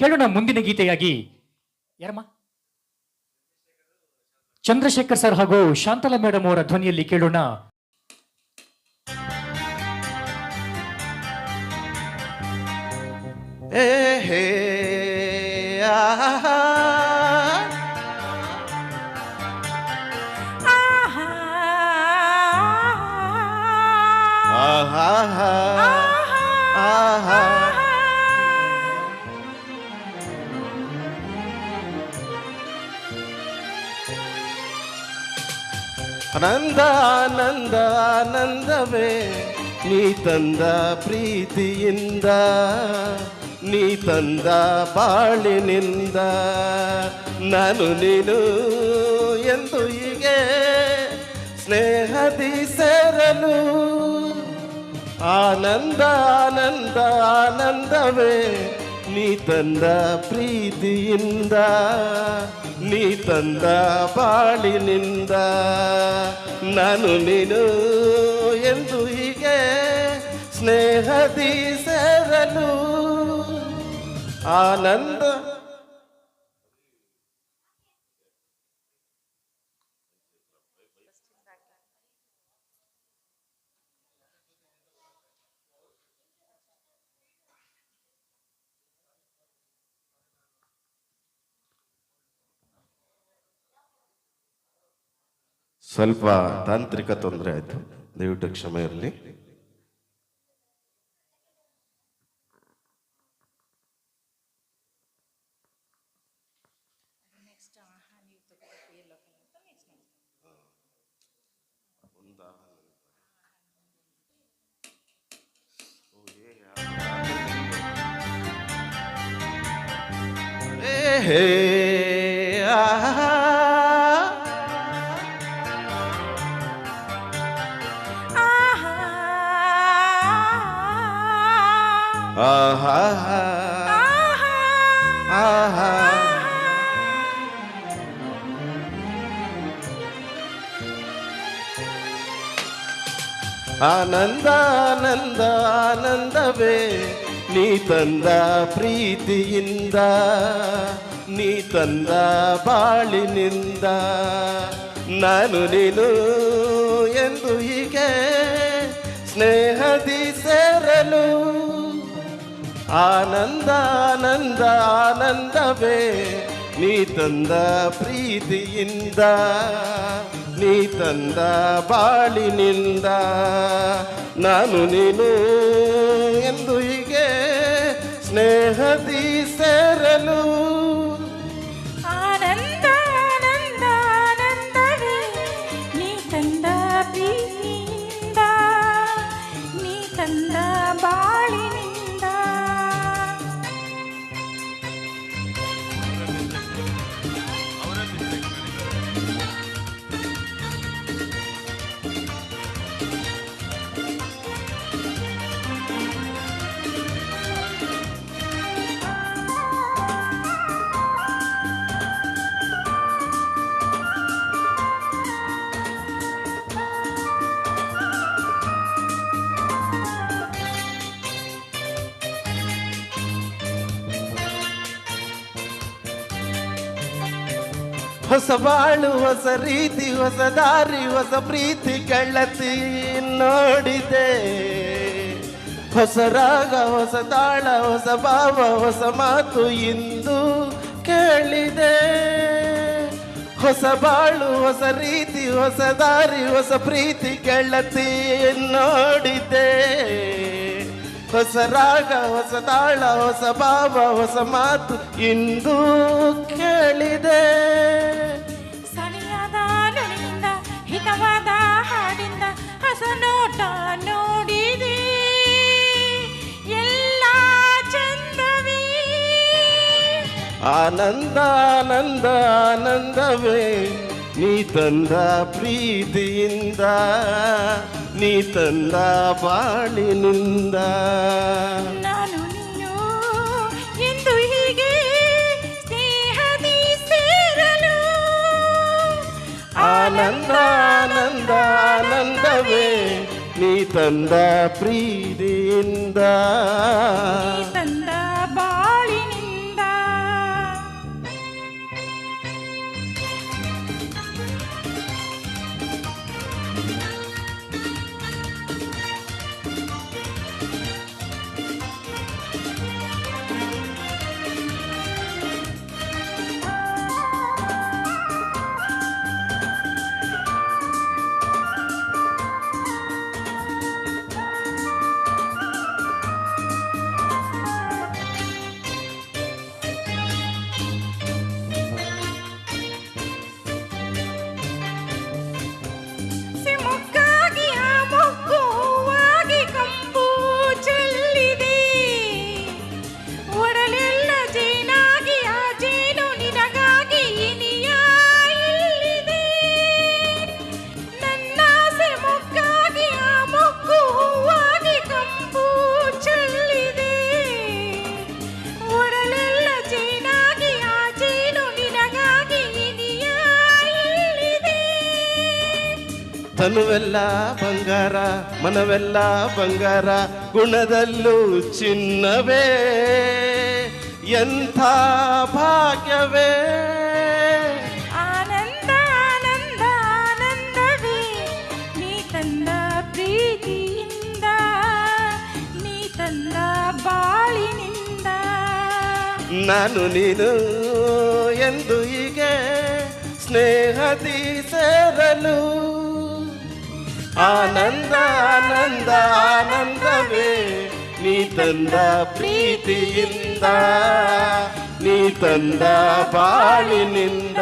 ಕೇಳೋಣ ಮುಂದಿನ ಗೀತೆಯಾಗಿ ಯಾರಮ್ಮ ಚಂದ್ರಶೇಖರ್ ಸರ್ ಹಾಗೂ ಶಾಂತಲಾ ಮೇಡಮ್ ಅವರ ಧ್ವನಿಯಲ್ಲಿ ಕೇಳೋಣ. ಆನಂದ ಆನಂದ ಆನಂದವೇ ನೀ ತಂದ ಪ್ರೀತಿಯಿಂದ, ನೀ ತಂದ ಬಾಳಿನಿಂದ, ನಾನು ನೀನು ಎಂದು ಹೀಗೆ ಸ್ನೇಹದಿ ಸೇರಲು. ಆನಂದ ಆನಂದ ಆನಂದವೇ ನೀ ತಂದ ಪ್ರೀತಿಯಿಂದ, ನೀ ತಂದ ಬಾಳಿನಿಂದ, ನಾನು ನೀನು ಎಂದು ಹೀಗೆ ಸ್ನೇಹದಿ ಸೇರಲು. ಆನಂದ ಸ್ವಲ್ಪ ತಾಂತ್ರಿಕ ತೊಂದರೆ ಆಯಿತು, ದಯವಿಟ್ಟು ಕ್ಷಮೆ ಇರಲಿ. ಆನಂದ ಆನಂದ ಆನಂದವೇ ನೀ ತಂದ ಪ್ರೀತಿಯಿಂದ, ನೀ ತಂದ ಬಾಳಿನಿಂದ, ನಾನು ನೀನು ಎಂದು ಹೀಗೆ ಸ್ನೇಹದಿ ಸೇರಲು. ಆನಂದ ಆನಂದ ಆನಂದವೇ ನೀ ತಂದ ಪ್ರೀತಿಯಿಂದ, ನೀ ತಂದ ಬಾಳಿನಿಂದ, ನಾನು ನೀನು ಎಂದು ಹೀಗೆ ಸ್ನೇಹದಿ ಸೇರಲು. ಆನಂದ ಆನಂದ ಆನಂದವೇ ನೀ ತಂದ ಪ್ರೀತಿಯಿಂದ, ನೀ ತಂದ ಬಾಳಿನಿಂದ. ಹೊಸ ಬಾಳು, ಹೊಸ ರೀತಿ, ಹೊಸ ದಾರಿ, ಹೊಸ ಪ್ರೀತಿ ಗೆಳತಿ ನೋಡಿದೆ. ಹೊಸ ರಾಗ, ಹೊಸ ತಾಳ, ಹೊಸ ಭಾವ, ಹೊಸ ಮಾತು ಇಂದು ಕೇಳಿದೆ. ಹೊಸ ಬಾಳು, ಹೊಸ ರೀತಿ, ಹೊಸ ದಾರಿ, ಹೊಸ ಪ್ರೀತಿ ಗೆಳತಿ ನೋಡಿದೆ. ಹೊಸ ರಾಗ, ಹೊಸ ತಾಳ, ಹೊಸ ಭಾವ, ಹೊಸ ಮಾತು ಇಂದು ಕೇಳಿದೆ. ಸರಿಯಾದ ನುಡಿಯಿಂದ, ಹಿತವಾದ ಹಾಡಿಂದ, ಹೊಸ ನೋಟ ನೋಡಿದೆ. ಎಲ್ಲ ಚಂದವೇ ಆನಂದ ಆನಂದ ಆನಂದವೇ ನೀ ತಂದ ಪ್ರೀತಿಯಿಂದ, ನೀ ತಂದ ಬಾಳಿನಿಂದ, ನಾನು ನೀನು ಎಂದು ಹೀಗೆ ಸ್ನೇಹದಿ ಸೇರಲು. ಆನಂದ ಆನಂದ ಆನಂದವೇ ನೀ ತಂದ ಪ್ರೀತಿಯಿಂದ, ನೀ ತಂದ ಬಾಳಿನಿಂದ. ಮನವೆಲ್ಲ ಬಂಗಾರ ಮನವೆಲ್ಲ ಬಂಗಾರ ಗುಣದಲ್ಲೂ ಚಿನ್ನವೇ ಎಂಥ ಭಾಗ್ಯವೇ ಆನಂದ ಆನಂದ ಆನಂದವೇ ನೀ ತಂದ ಪ್ರೀತಿಯಿಂದ ನೀ ತಂದ ಬಾಳಿನಿಂದ ನಾನು ನೀನು ಎಂದು ಹೀಗೆ ಸ್ನೇಹದಿ ಸೇರಲು ಆನಂದ ಆನಂದ ಆನಂದವೇ ನೀ ತಂದ ಪ್ರೀತಿಯಿಂದ ನೀ ತಂದ ಬಾಳಿನಿಂದ